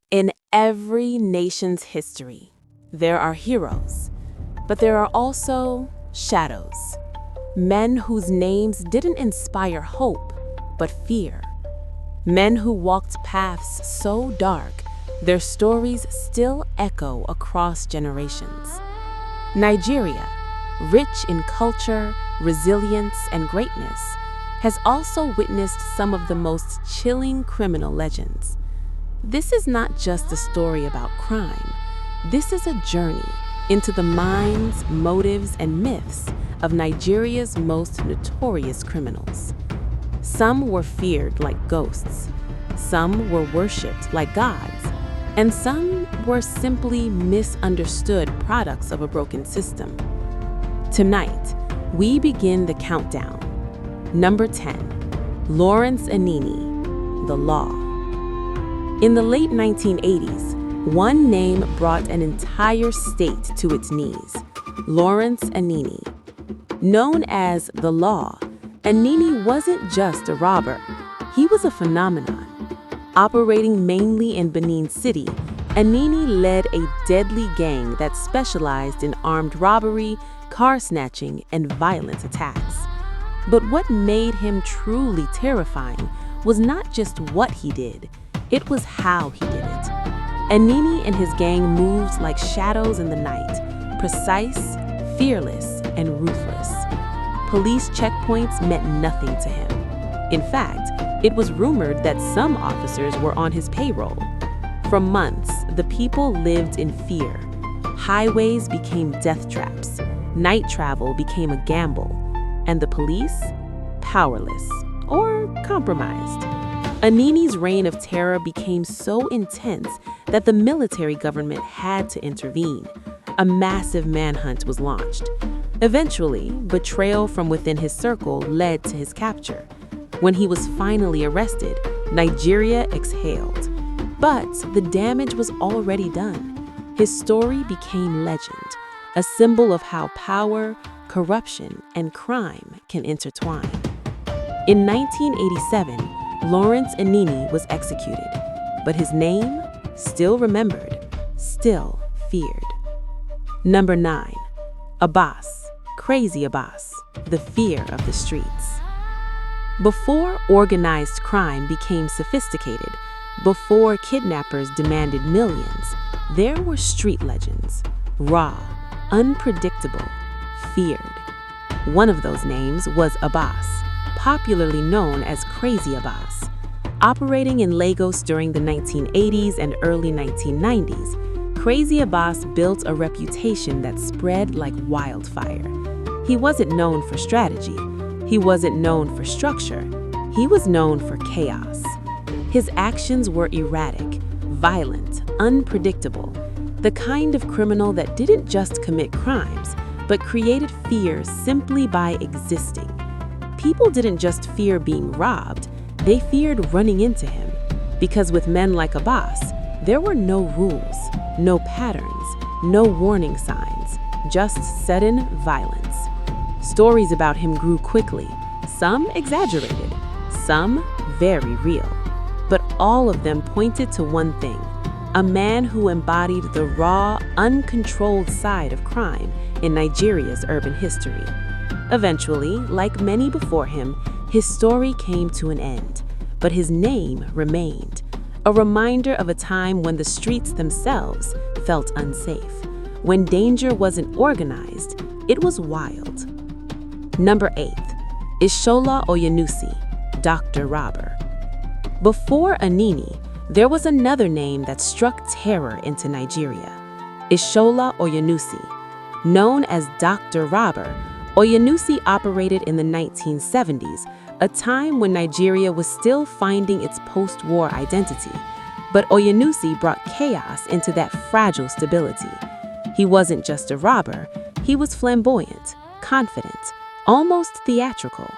In every nation's history, there are heroes, but there are also shadows. Men whose names didn't inspire hope, but fear. Men who walked paths so dark, their stories still echo across generations. Nigeria, rich in culture, resilience, and greatness, has also witnessed some of the most chilling criminal legends. This is not just a story about crime. This is a journey into the minds, motives, and myths of Nigeria's most notorious criminals. Some were feared like ghosts, some were worshipped like gods, and some were simply misunderstood products of a broken system. Tonight, we begin the countdown. Number 10, Lawrence Anini, The Law. In the late 1980s, one name brought an entire state to its knees, Lawrence Anini. Known as The Law, Anini wasn't just a robber, he was a phenomenon. Operating mainly in Benin City, Anini led a deadly gang that specialized in armed robbery, car snatching, and violent attacks. But what made him truly terrifying was not just what he did, it was how he did it. Anini and his gang moved like shadows in the night, precise, fearless, and ruthless. Police checkpoints meant nothing to him. In fact, it was rumored that some officers were on his payroll. For months, the people lived in fear. Highways became death traps, night travel became a gamble, and the police, powerless or compromised. Anini's reign of terror became so intense that the military government had to intervene. A massive manhunt was launched. Eventually, betrayal from within his circle led to his capture. When he was finally arrested, Nigeria exhaled. But the damage was already done. His story became legend, a symbol of how power, corruption, and crime can intertwine. In 1987, Lawrence Anini was executed, but his name, still remembered, still feared. Number 9, Abbas, Crazy Abbas, the fear of the streets. Before organized crime became sophisticated, before kidnappers demanded millions, there were street legends, raw, unpredictable, feared. One of those names was Abbas, popularly known as Crazy Abbas. Operating in Lagos during the 1980s and early 1990s, Crazy Abbas built a reputation that spread like wildfire. He wasn't known for strategy. He wasn't known for structure. He was known for chaos. His actions were erratic, violent, unpredictable, the kind of criminal that didn't just commit crimes, but created fear simply by existing. People didn't just fear being robbed, they feared running into him. Because with men like Abbas, there were no rules, no patterns, no warning signs, just sudden violence. Stories about him grew quickly, some exaggerated, some very real. But all of them pointed to one thing, a man who embodied the raw, uncontrolled side of crime in Nigeria's urban history. Eventually, like many before him, his story came to an end, but his name remained, a reminder of a time when the streets themselves felt unsafe. When danger wasn't organized, it was wild. Number 8, Ishola Oyenusi, Dr. Robber. Before Anini, there was another name that struck terror into Nigeria, Ishola Oyenusi. Known as Dr. Robber, Oyenusi operated in the 1970s, a time when Nigeria was still finding its post-war identity. But Oyenusi brought chaos into that fragile stability. He wasn't just a robber, he was flamboyant, confident, almost theatrical.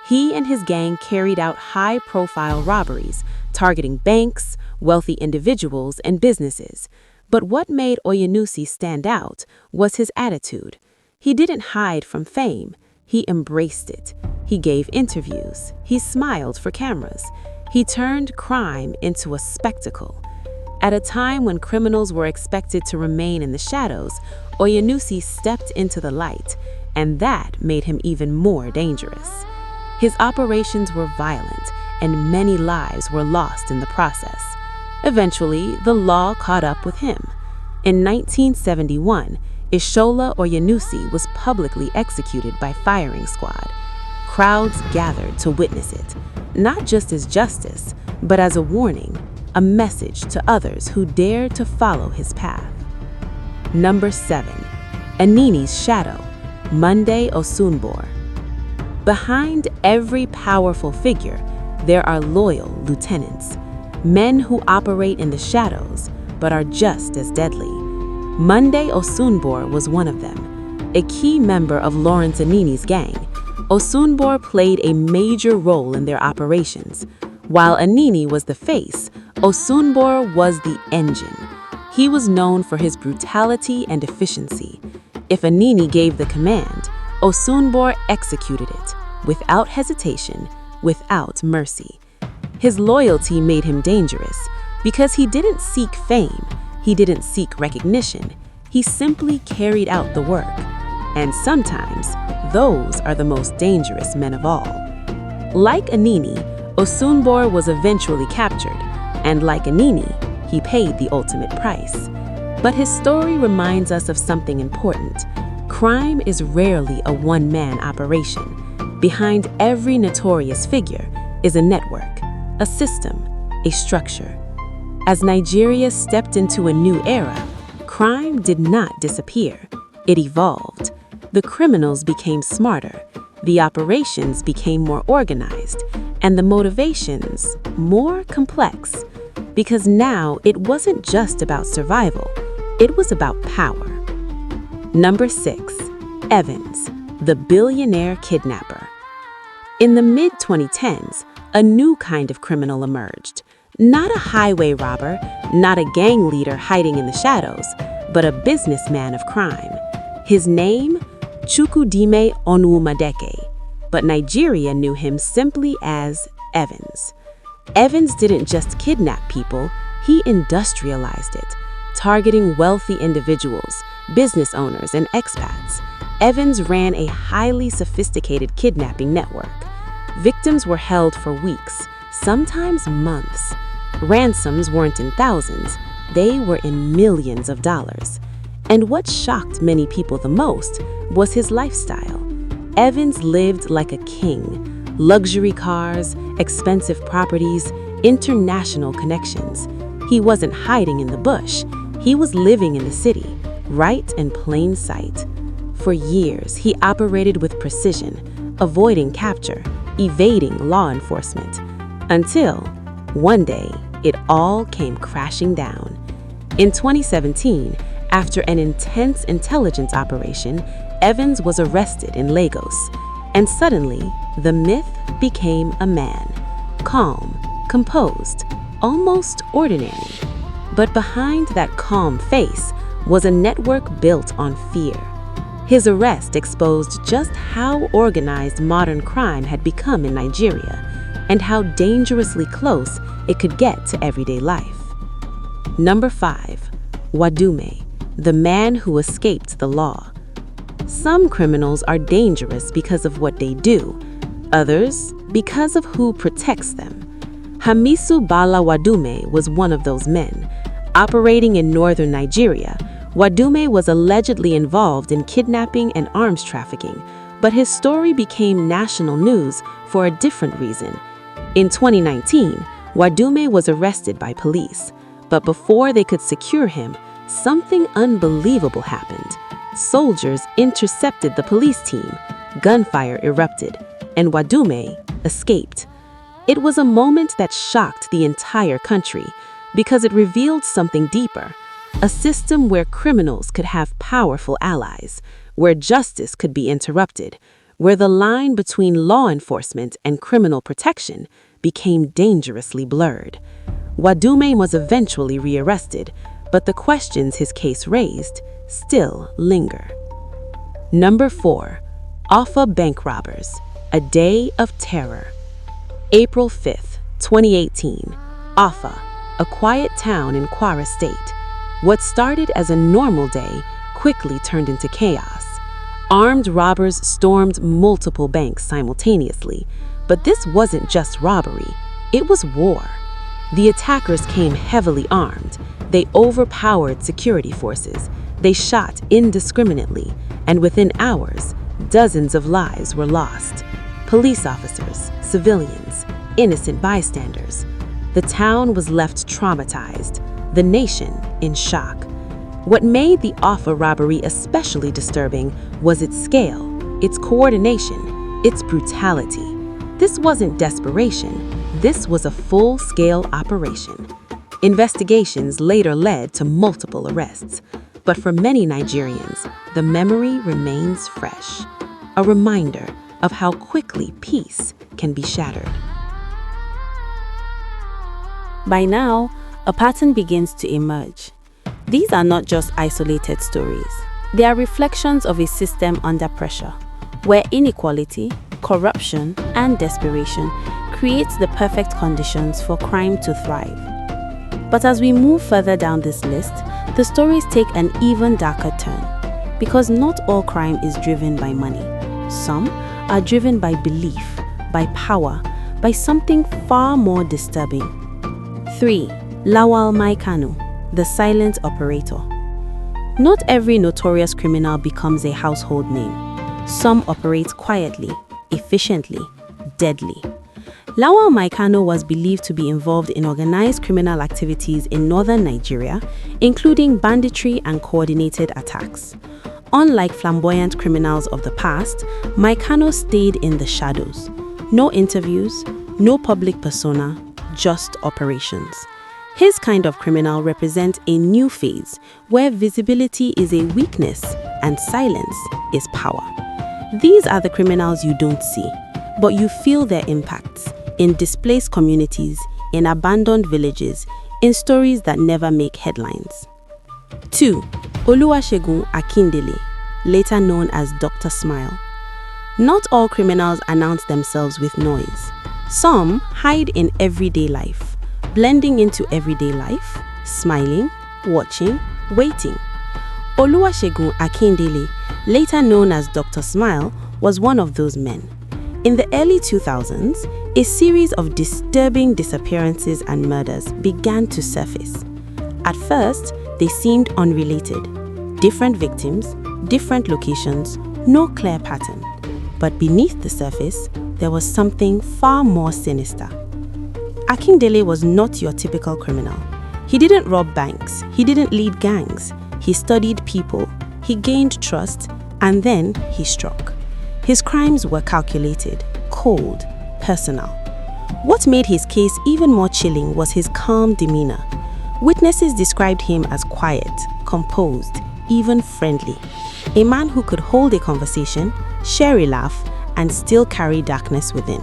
He and his gang carried out high-profile robberies, targeting banks, wealthy individuals, and businesses. But what made Oyenusi stand out was his attitude. He didn't hide from fame, he embraced it. He gave interviews, he smiled for cameras. He turned crime into a spectacle. At a time when criminals were expected to remain in the shadows, Oyenusi stepped into the light, and that made him even more dangerous. His operations were violent, and many lives were lost in the process. Eventually, the law caught up with him. In 1971, Ishola Oyenusi was publicly executed by firing squad. Crowds gathered to witness it, not just as justice, but as a warning, a message to others who dared to follow his path. Number 7. Anini's Shadow, Monday Osunbor. Behind every powerful figure, there are loyal lieutenants, men who operate in the shadows but are just as deadly. Monday Osunbor was one of them, a key member of Lawrence Anini's gang. Osunbor played a major role in their operations. While Anini was the face, Osunbor was the engine. He was known for his brutality and efficiency. If Anini gave the command, Osunbor executed it, without hesitation, without mercy. His loyalty made him dangerous because he didn't seek fame, he didn't seek recognition, he simply carried out the work. And sometimes, those are the most dangerous men of all. Like Anini, Osunbor was eventually captured, and like Anini, he paid the ultimate price. But his story reminds us of something important. Crime is rarely a one-man operation. Behind every notorious figure is a network, a system, a structure. As Nigeria stepped into a new era, crime did not disappear. It evolved. The criminals became smarter, the operations became more organized, and the motivations more complex. Because now it wasn't just about survival, it was about power. Number 6. Evans, the billionaire kidnapper. In the mid-2010s, a new kind of criminal emerged. Not a highway robber, not a gang leader hiding in the shadows, but a businessman of crime. His name? Chukwudumeme Onwuamadike, but Nigeria knew him simply as Evans. Evans didn't just kidnap people, he industrialized it, targeting wealthy individuals, business owners, and expats. Evans ran a highly sophisticated kidnapping network. Victims were held for weeks, sometimes months. Ransoms weren't in thousands, they were in millions of dollars. And what shocked many people the most was his lifestyle. Evans lived like a king. Luxury cars, expensive properties, international connections. He wasn't hiding in the bush. He was living in the city, right in plain sight. For years, he operated with precision, avoiding capture, evading law enforcement, until one day, it all came crashing down. In 2017, after an intense intelligence operation, Evans was arrested in Lagos, and suddenly, the myth became a man. Calm, composed, almost ordinary. But behind that calm face was a network built on fear. His arrest exposed just how organized modern crime had become in Nigeria, and how dangerously close it could get to everyday life. Number 5. Wadume, the man who escaped the law. Some criminals are dangerous because of what they do, others because of who protects them. Hamisu Bala Wadume was one of those men. Operating in northern Nigeria, Wadume was allegedly involved in kidnapping and arms trafficking, but his story became national news for a different reason. In 2019, Wadume was arrested by police, but before they could secure him, something unbelievable happened. Soldiers intercepted the police team, gunfire erupted, and Wadume escaped. It was a moment that shocked the entire country because it revealed something deeper, a system where criminals could have powerful allies, where justice could be interrupted, where the line between law enforcement and criminal protection became dangerously blurred. Wadume was eventually rearrested, but the questions his case raised still linger. Number 4. Offa Bank Robbers, a Day of Terror. April 5th, 2018, Offa, a quiet town in Kwara State. What started as a normal day quickly turned into chaos. Armed robbers stormed multiple banks simultaneously, but this wasn't just robbery, it was war. The attackers came heavily armed. They overpowered security forces. They shot indiscriminately, and within hours, dozens of lives were lost. Police officers, civilians, innocent bystanders. The town was left traumatized, the nation in shock. What made the Offa robbery especially disturbing was its scale, its coordination, its brutality. This wasn't desperation, this was a full-scale operation. Investigations later led to multiple arrests, but for many Nigerians, the memory remains fresh, a reminder of how quickly peace can be shattered. By now, a pattern begins to emerge. These are not just isolated stories. They are reflections of a system under pressure, where inequality, corruption, and desperation creates the perfect conditions for crime to thrive. But as we move further down this list, the stories take an even darker turn, because not all crime is driven by money. Some are driven by belief, by power, by something far more disturbing. 3. Lawal Maikanu, the silent operator. Not every notorious criminal becomes a household name. Some operate quietly, efficiently, deadly. Lawal Maikano was believed to be involved in organized criminal activities in northern Nigeria, including banditry and coordinated attacks. Unlike flamboyant criminals of the past, Maikano stayed in the shadows. No interviews, no public persona, just operations. His kind of criminal represents a new phase where visibility is a weakness and silence is power. These are the criminals you don't see, but you feel their impacts in displaced communities, in abandoned villages, in stories that never make headlines. 2. Oluwasegun Akindele, later known as Dr. Smile. Not all criminals announce themselves with noise. Some hide in everyday life, blending into everyday life, smiling, watching, waiting. Oluwasegun Akindele, later known as Dr. Smile, was one of those men. In the early 2000s, a series of disturbing disappearances and murders began to surface. At first, they seemed unrelated. Different victims, different locations, no clear pattern. But beneath the surface, there was something far more sinister. Akindele was not your typical criminal. He didn't rob banks, he didn't lead gangs. He studied people, he gained trust, and then he struck. His crimes were calculated, cold, personal. What made his case even more chilling was his calm demeanor. Witnesses described him as quiet, composed, even friendly. A man who could hold a conversation, share a laugh, and still carry darkness within.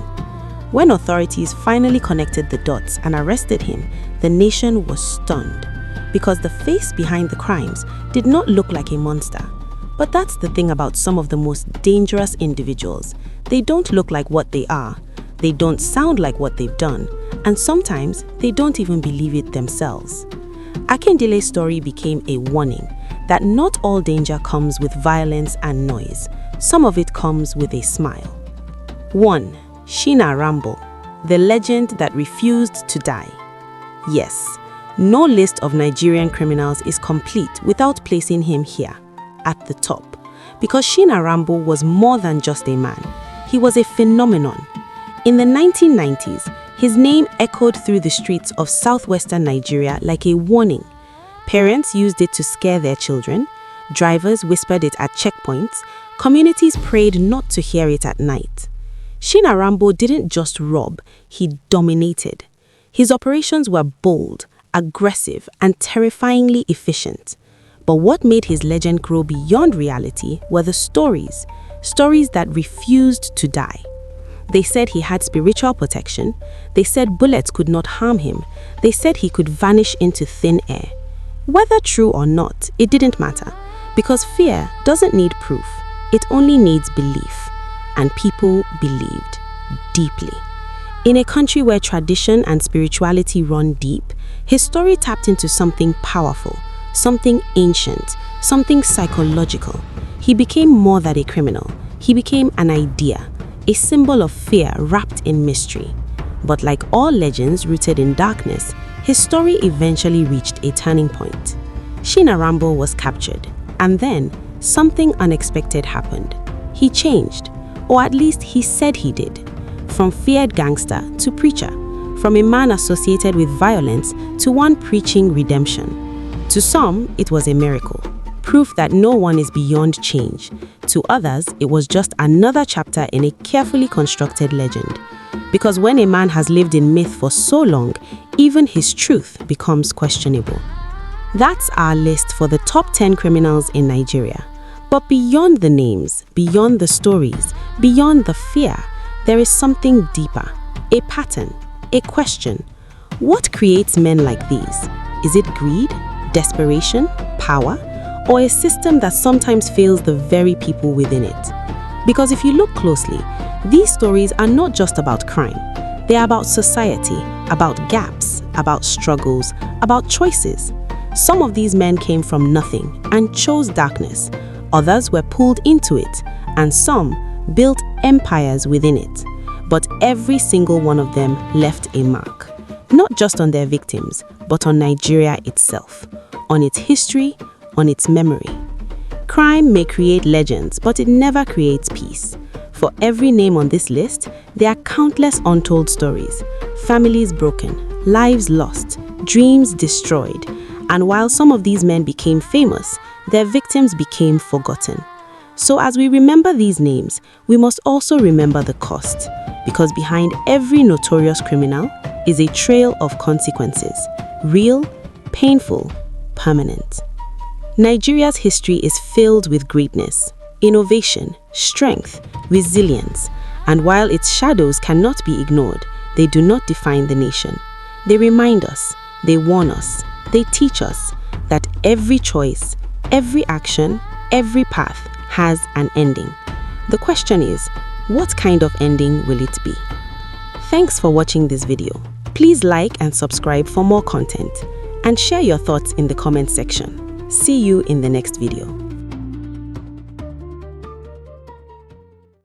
When authorities finally connected the dots and arrested him, the nation was stunned, because the face behind the crimes did not look like a monster. But that's the thing about some of the most dangerous individuals. They don't look like what they are. They don't sound like what they've done. And sometimes they don't even believe it themselves. Akindele's story became a warning that not all danger comes with violence and noise. Some of it comes with a smile. 1. Shina Rambo, the legend that refused to die. Yes, no list of Nigerian criminals is complete without placing him here, at the top, because Shina Rambo was more than just a man. He was a phenomenon. In the 1990s, his name echoed through the streets of southwestern Nigeria like a warning. Parents used it to scare their children, drivers whispered it at checkpoints, communities prayed not to hear it at night. Shina Rambo didn't just rob, he dominated. His operations were bold, aggressive, and terrifyingly efficient. But what made his legend grow beyond reality were the stories that refused to die. They said he had spiritual protection. They said bullets could not harm him. They said he could vanish into thin air. Whether true or not, it didn't matter, because fear doesn't need proof. It only needs belief. And people believed deeply. In a country where tradition and spirituality run deep, His story tapped into something powerful, something ancient, something psychological. He became more than a criminal. He became an idea, a symbol of fear wrapped in mystery. But like all legends rooted in darkness, his story eventually reached a turning point. Shina Rambo was captured, and then something unexpected happened. He changed, or at least he said he did. From feared gangster to preacher, from a man associated with violence to one preaching redemption. To some, it was a miracle, proof that no one is beyond change. To others, it was just another chapter in a carefully constructed legend. Because when a man has lived in myth for so long, even his truth becomes questionable. That's our list for the top 10 criminals in Nigeria. But beyond the names, beyond the stories, beyond the fear, there is something deeper, a pattern, a question. What creates men like these? Is it greed, desperation, power, or a system that sometimes fails the very people within it? Because if you look closely, these stories are not just about crime. They are about society, about gaps, about struggles, about choices. Some of these men came from nothing and chose darkness. Others were pulled into it, and some built empires within it. But every single one of them left a mark, not just on their victims, but on Nigeria itself, on its history, on its memory. Crime may create legends, but it never creates peace. For every name on this list, there are countless untold stories, families broken, lives lost, dreams destroyed. And while some of these men became famous, their victims became forgotten. So as we remember these names, we must also remember the cost, because behind every notorious criminal is a trail of consequences, real, painful, permanent. Nigeria's history is filled with greatness, innovation, strength, resilience, and while its shadows cannot be ignored, they do not define the nation. They remind us, they warn us, they teach us that every choice, every action, every path has an ending. The question is, what kind of ending will it be? Thanks for watching this video. Please like and subscribe for more content, and share your thoughts in the comment section. See you in the next video.